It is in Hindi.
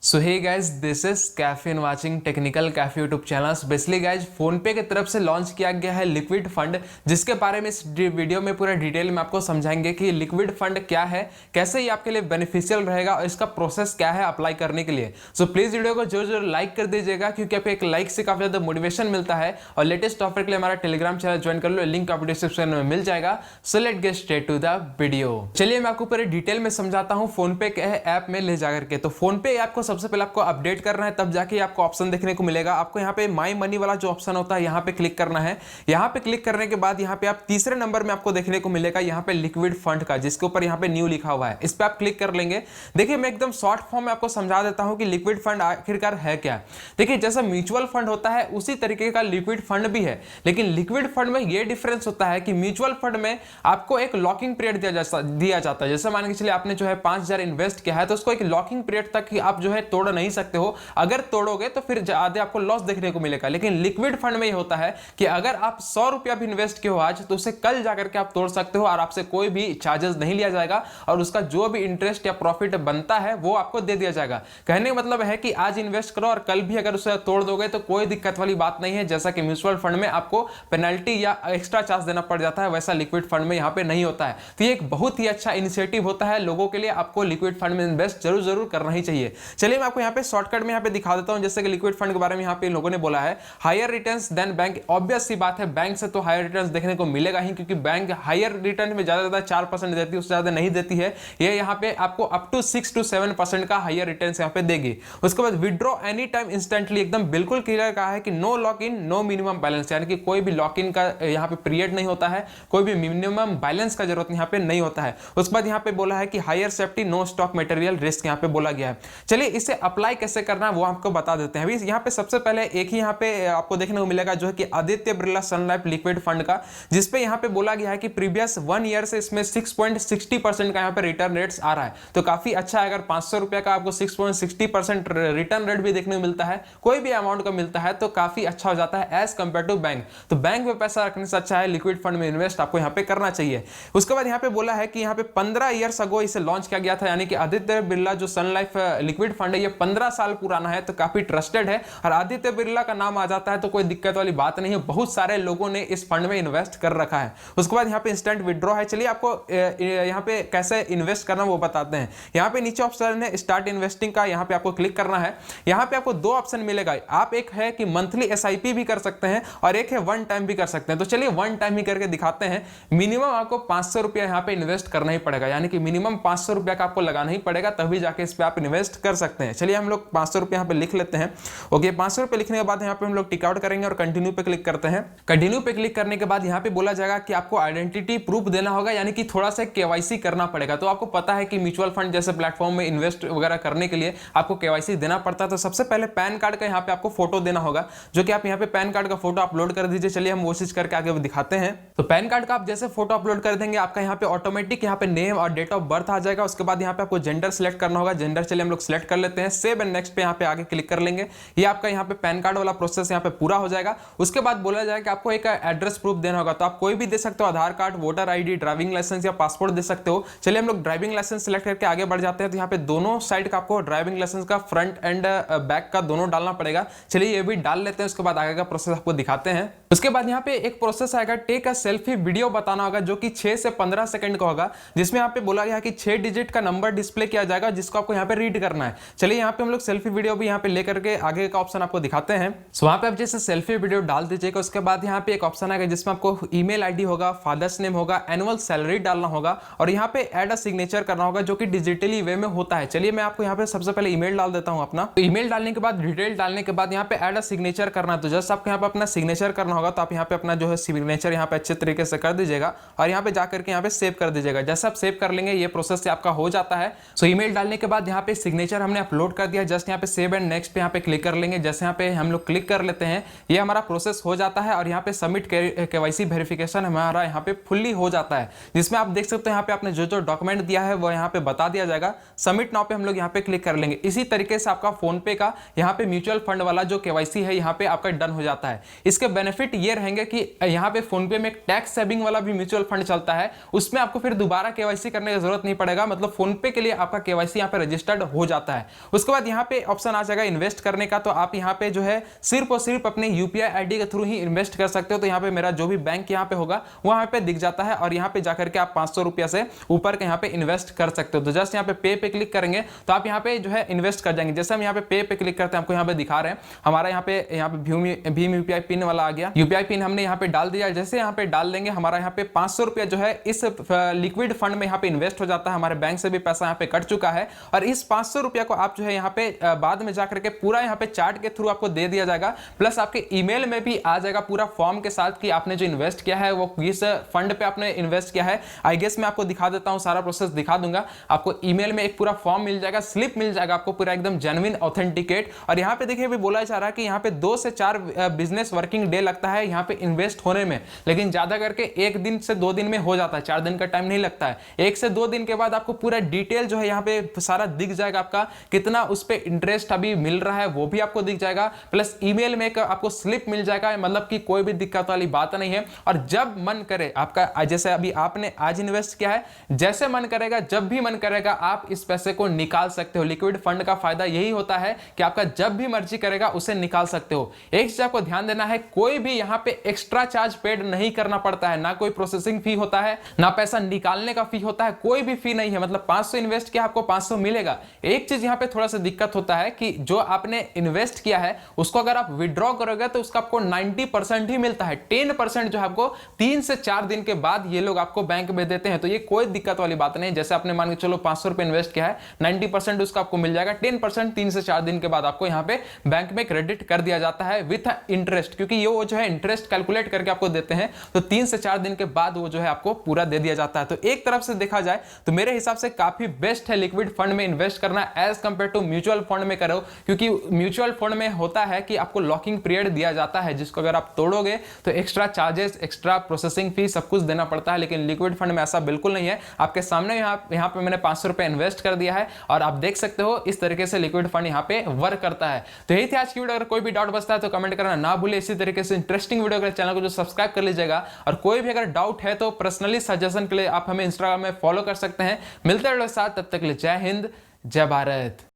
So hey guys this is cafe and watching technical cafe YouTube channel. Basically guys PhonePe की तरफ से लॉन्च किया गया है लिक्विड फंड, जिसके बारे में इस वीडियो में पूरा डिटेल में आपको समझाएंगे कि लिक्विड फंड क्या है, कैसे ये आपके लिए बेनिफिशियल रहेगा और इसका प्रोसेस क्या है अप्लाई करने के लिए। सो प्लीज वीडियो को जरूर लाइक कर दीजिएगा, क्योंकि आपको एक लाइक से काफी ज्यादा मोटिवेशन मिलता है। और लेटेस्ट ऑफर के लिए हमारा टेलीग्राम चैनल ज्वाइन कर लो, लिंक आपको डिस्क्रिप्शन में मिल जाएगा। So let get straight to the video. चलिए मैं आपको पूरे डिटेल में समझाता हूँ फोन पे के ऐप में ले जाकर के। तो फोन पे ऐप को सबसे पहले आपको अपडेट करना है, तब जाके आपको ऑप्शन देखने को मिलेगा। आपको यहाँ पे माई मनी वाला जो ऑप्शन होता है यहाँ पे क्लिक करना है। यहाँ पे क्लिक करने के बाद यहाँ पे आप तीसरे नंबर में आपको देखने को मिलेगा यहाँ पे लिक्विड फंड का, जिसके ऊपर यहाँ पे न्यू लिखा हुआ है। इस पे आप क्लिक कर लेंगे। देखिए मैं एकदम शॉर्ट फॉर्म में आपको समझा देता हूँ कि लिक्विड फंड आखिरकार है क्या। देखिए जैसा म्यूचुअल फंड होता है उसी तरीके का लिक्विड फंड भी है, लेकिन लिक्विड फंड में यह डिफरेंस होता है कि म्यूचुअल फंड में आपको एक लॉकिंग पीरियड दिया जाता है। जैसे मान के चलिए आपने जो है 5,000 इन्वेस्ट किया है, तो उसको एक लॉकिंग पीरियड तक ही आप जो है तोड़ नहीं सकते हो। अगर तोड़ोगे तो फिर ज्यादा आपको लॉस देखने को मिलेगा। लेकिन लिक्विड फंड में ये होता है कि अगर आप 100 रुपया भी इन्वेस्ट किए हो आज, तो उसे कल जाकर के आप तोड़ सकते हो और आपसे कोई भी चार्जेस नहीं लिया जाएगा, और उसका जो भी इंटरेस्ट या प्रॉफिट बनता है वो आपको दे दिया जाएगा। कहने का मतलब है कि आज इन्वेस्ट करो और कल भी अगर उसे तोड़ दोगे तो कोई दिक्कत वाली बात नहीं है। जैसा कि म्यूचुअल फंड में आपको पेनल्टी या एक्स्ट्रा चार्ज देना पड़ जाता है, वैसा लिक्विड फंड में यहाँ पे नहीं होता है। तो ये एक बहुत ही अच्छा इनिशिएटिव होता है लोगों के लिए। आपको लिक्विड फंड में इन्वेस्ट जरूर करना ही चाहिए। चलिए मैं आपको यहाँ पे शॉर्टकट में यहाँ पे दिखा देता हूं। जैसे कि लिक्विड फंड के बारे में यहाँ पे लोगों ने बोला है higher returns than bank. Obvious सी बात है, बैंक से तो हायर रिटर्न्स देखने को मिलेगा ही, क्योंकि बैंक हायर रिटर्न में ज्यादा 4% देती है, उससे ज्यादा नहीं देती है। ये यहाँ पे आपको अप टू 6 to 7% का हायर रिटर्न्स यहाँ पे देगी। उसके बाद विड्रॉ एनी टाइम इंस्टेंटली, एकदम बिल्कुल क्लियर कहा है कि no lock in no minimum balance, यानी कि कोई भी लॉक इन का यहाँ पे पीरियड नहीं होता है, कोई भी मिनिमम बैलेंस का जरूरत यहाँ पे नहीं होता है। उसके बाद यहाँ पे बोला है कि higher safety no stock material risk यहाँ पे बोला गया है। चलिए इसे अप्लाई कैसे करना है वो आपको बता देते हैं। अभी यहाँ पे सबसे पहले एक ही यहाँ पे आपको देखने को मिलेगा जो है कि आदित्य बिरला सन लाइफ लिक्विड फंड का, जिसपे यहाँ पे बोला गया है कि प्रीवियस 1 ईयर से इसमें 6.60% का यहाँ पे रिटर्न रेट्स आ रहा है। तो काफी अच्छा है। अगर 500 रुपया का आपको 6.60% रिटर्न रेट भी देखने को मिलता है, कोई भी अमाउंट का मिलता है, तो काफी अच्छा हो जाता है एज कंपेयर टू बैंक। तो बैंक में पैसा रखने से अच्छा है लिक्विड फंड में इन्वेस्ट आपको यहाँ पे करना चाहिए। उसके बाद यहाँ पे बोला है कि यहाँ पे 15 ईयर्स अगो इसे लॉन्च किया गया था, यानी कि आदित्य बिरला जो सन लाइफ लिक्विड फंड है ये 15 साल पुराना है, तो काफी ट्रस्टेड है। और आदित्य बिरला का नाम आ जाता है तो कोई दिक्कत वाली बात नहीं है। बहुत सारे लोगों ने इस फंड में इन्वेस्ट कर रखा है। उसके बाद यहाँ पे इंस्टेंट विड्रॉ है। चलिए आपको यहाँ पे कैसे इन्वेस्ट करना वो बताते हैं। यहाँ पे नीचे ऑप्शन है स्टार्ट इन्वेस्टिंग का, यहाँ पे आपको क्लिक करना है। यहाँ पे आपको 2 ऑप्शन मिलेगा। आप एक है कि मंथली SIP भी कर सकते हैं और एक है वन टाइम भी कर सकते हैं। तो चलिए वन टाइम ही करके दिखाते हैं। मिनिमम आपको 500 रुपया यहाँ पे इन्वेस्ट करना ही पड़ेगा, यानी कि मिनिमम 500 रुपया का आपको लगाना ही पड़ेगा, तभी जाके इस पे आप इन्वेस्ट कर सकते हैं। चलिए हम लोग 500 रुपया यहाँ पे लिख लेते हैं। ओके 500 रुपये लिखने के बाद यहाँ पे हम लोग टिक आउट करेंगे और कंटिन्यू पे क्लिक करते हैं। कंटिन्यू पे क्लिक करने के बाद यहाँ पे बोला जाएगा कि आपको आइडेंटिटी प्रूफ देना होगा, यानी कि थोड़ा सा KYC करना पड़ेगा। तो आपको पता है कि म्यूचुअल फंड जैसे प्लेटफॉर्म में इन्वेस्ट वगैरह करने के लिए आपको KYC देना पड़ता है। तो सबसे पहले पैन कार्ड का यहाँ पे आपको फोटो देना होगा, जो कि आप यहाँ पे पैन कार्ड का फोटो अपलोड कर दीजिए। चलिए हम वो चीज करके आगे दिखाते हैं। तो पैन कार्ड का आप जैसे फोटो अपलोड कर देंगे, आपका यहाँ पे ऑटोमेटिक यहाँ पे नेम और डेट ऑफ बर्थ आ जाएगा। उसके बाद यहाँ पे आपको जेंडर सिलेक्ट करना होगा। जेंडर चलिए हम लोग सिलेक्ट कर लेते हैं। सेव एंड नेक्स्ट पे यहाँ पे आगे क्लिक कर लेंगे। ये आपका यहाँ पे पैन कार्ड वाला प्रोसेस यहाँ पे पूरा हो जाएगा। उसके बाद बोला जाएगा कि आपको एक एड्रेस प्रूफ देना होगा। तो आप कोई भी दे सकते हो, Aadhaar card, voter ID, driving licence या पासपोर्ट दे सकते हो। चलिए हम लोग ड्राइविंग लाइसेंस सिलेक्ट करके आगे बढ़ जाते हैं। तो यहाँ पे दोनों साइड का आपको ड्राइविंग लाइसेंस का फ्रंट एंड बैक का दोनों डालना पड़ेगा। चलिए ये भी डाल लेते हैं। उसके बाद आगे का प्रोसेस आपको दिखाते हैं। उसके बाद यहाँ पे एक प्रोसेस आएगा टेक अ सेल्फी वीडियो बताना होगा, जो कि 6 से 15 सेकंड का होगा, जिसमें यहाँ पे बोला गया है कि 6 डिजिट का नंबर डिस्प्ले किया जाएगा, जिसको आपको यहाँ पे रीड करना है। चलिए यहाँ पे हम लोग सेल्फी वीडियो भी यहाँ पे लेकर के आगे का ऑप्शन आपको दिखाते हैं। सो वहां पे आप जैसे सेल्फी वीडियो डाल दीजिएगा। उसके बाद यहाँ पे एक ऑप्शन आएगा जिसमें आपको ईमेल ID होगा, फादर्स नेम होगा, एनुअल सैलरी डालना होगा और यहाँ पे ऐड अ सिग्नेचर करना होगा, जो कि डिजिटली वे में होता है। चलिए मैं आपको यहाँ पे सबसे पहले ईमेल डाल देता हूँ अपना। तो ईमेल डालने के बाद डिटेल डालने के बाद यहाँ पे ऐड अ सिग्नेचर करना है। तो जस्ट आपको यहाँ पे अपना सिग्नेचर करना होगा। तो आप यहाँ पे अपना जो है सिग्नेचर यहाँ पे अच्छे तरीके से कर दीजिएगा और यहाँ पे जाकर के यहाँ पे सेव कर दीजिएगा। जैसे आप सेव कर लेंगे ये प्रोसेस से आपका हो जाता है। सो ईमेल डालने के बाद यहाँ पे सिग्नेचर हमने अपलोड कर दिया। जस्ट यहाँ पे सेव एंड नेक्स्ट पे यहाँ पे क्लिक कर लेंगे। जैसे यहाँ पे हम लोग क्लिक कर लेते हैं, ये हमारा प्रोसेस हो जाता है और यहाँ पे सबमिट KYC वेरिफिकेशन हमारा यहाँ पे फुल्ली हो जाता है, जिसमें आप देख सकते हो यहाँ पे आपने जो जो डॉक्यूमेंट दिया है वो यहाँ पे बता दिया जाएगा। सबमिट नाउ पे हम लोग यहाँ पे क्लिक कर लेंगे। इसी तरीके से आपका फोन पे का यहाँ पे म्यूचुअल फंड वाला जो KYC है यहाँ पे आपका डन हो जाता है। इसके बेनिफिट ये रहेंगे कि यहाँ पे फोन पे में एक टैक्स सेविंग वाला भी म्यूचुअल फंड चलता है, उसमें आपको फिर दोबारा KYC करने की जरूरत नहीं पड़ेगा। मतलब फोन पे के लिए आपका KYC यहाँ पे रजिस्टर्ड हो जाता है। उसके बाद यहाँ पे ऑप्शन आ जाएगा इन्वेस्ट करने का, तो आप यहाँ पे जो है सिर्फ और सिर्फ अपने यूपीआई आईडी के थ्रू ही इन्वेस्ट कर सकते हो। तो यहाँ पे मेरा जो भी बैंक यहाँ पे होगा वो यहाँ पे दिख जाता है और यहाँ पे जाकर के आप 500 रुपया से ऊपर के यहाँ पे इन्वेस्ट कर सकते हो। तो जस्ट यहाँ पे क्लिक करेंगे तो आप यहाँ पे जो है इन्वेस्ट कर जाएंगे। जैसे हम यहाँ पे क्लिक करते हैं, आपको यहाँ पे दिखा रहे हैं हमारा यहाँ पे भीम यूपीआई पिन वाला आ गया। यूपीआई पिन हमने यहाँ पे डाल दिया। जैसे यहाँ पे डाल देंगे हमारा यहाँ पे 500 रुपया जो है इस लिक्विड फंड में यहाँ पे इन्वेस्ट हो जाता है। हमारे बैंक से भी पैसा यहाँ पे कट चुका है और इस 500 रुपया को आप जो है यहाँ पे बाद में जाकर के पूरा यहाँ पे चार्ट के थ्रू आपको दे दिया जाएगा, प्लस आपके ईमेल में भी आ जाएगा पूरा फॉर्म के साथ कि आपने जो इन्वेस्ट किया है वो किस फंड पे आपने इन्वेस्ट किया है। आई गेस मैं आपको दिखा देता हूँ, सारा प्रोसेस दिखा दूंगा। आपको ईमेल में एक पूरा फॉर्म मिल जाएगा, स्लिप मिल जाएगा आपको पूरा एकदम जेन्युइन ऑथेंटिकेट। और यहाँ पे देखिए भी बोला जा रहा है कि यहाँ पे 2 से 4 बिजनेस वर्किंग डे लगता है यहाँ पे इन्वेस्ट होने में, लेकिन ज्यादा करके 1 दिन से 2 दिन में हो जाता है, 4 दिन का टाइम नहीं लगता है। 1 से 2 दिन के बाद आपको पूरा डिटेल जो है यहाँ पे सारा दिख जाएगा, आपका कितना उस पे इंटरेस्ट अभी मिल रहा है वो भी आपको दिख जाएगा, प्लस ईमेल में एक आपको स्लिप मिल जाएगा। मतलब कि कोई भी दिक्कत वाली बात नहीं है। और जब मन करे आपका, जैसे अभी आपने आज इन्वेस्ट किया है, जैसे मन करेगा जब भी मन करेगा आप इस पैसे को निकाल सकते हो। लिक्विड फंड का फायदा यही होता है कि आपका जब भी मर्जी करेगा उसे निकाल सकते हो। एक चीज आपको ध्यान देना है, कोई भी यहाँ पे एक्स्ट्रा चार्ज पेड नहीं करना पड़ता है, ना कोई प्रोसेसिंग फी होता है, ना पैसा निकालने का फी होता है, कोई भी फी नहीं है। मतलब 500 इन्वेस्ट किया आपको 500 मिलेगा। एक चीज यहाँ पे थोड़ा सा दिक्कत होता है कि जो आपने इन्वेस्ट किया है उसको अगर आप विड्रॉ करोगे तो उसका आपको 90% ही मिलता है। 10% जो है आपको 3 से 4 दिन के बाद ये लोग आपको बैंक में देते हैं। तो ये कोई दिक्कत वाली बात नहीं। जैसे आपने मान के चलो 500 रुपए इन्वेस्ट किया है, 90% उसका आपको मिल जाएगा, 10% 3 से 4 दिन के बाद आपको यहाँ पे बैंक में क्रेडिट कर दिया जाता है विथ इंटरेस्ट, क्योंकि ये वो जो है इंटरेस्ट कैलकुलेट करके आपको देते हैं। तो 3 से 4 दिन के बाद वो जो है आपको पूरा दे दिया जाता है। तो एक तरफ से देखा जाए तो मेरे हिसाब से काफी बेस्ट है लिक्विड फंड में इन्वेस्ट करना as compare to mutual fund में करो, क्योंकि म्यूचुअल फंड में होता है कि आपको लॉकिंग पीरियड दिया जाता है जिसको अगर आप तोड़ोगे तो extra charges, extra processing fee सब कुछ देना पड़ता है। लेकिन लिक्विड फंड में ऐसा बिल्कुल नहीं है। आपके सामने यहाँ पे मैंने 500 रुपए इन्वेस्ट कर दिया है और आप देख सकते हो इस तरीके से लिक्विड फंड यहाँ पे वर्क करता है। तो यही थी आज की वीडियो। अगर कोई भी डाउट बचता है तो कमेंट करना ना भूले। इसी तरीके से इंटरेस्टिंग वीडियो के चैनल को जो सब्सक्राइब कर लीजिएगा। और कोई भी अगर डाउट है तो पर्सनली सजेशन के लिए आप हमें इंस्टाग्राम में फॉलो कर सकते हैं। मिलते हैं साथ, तब तक के लिए जय हिंद, जय भारत।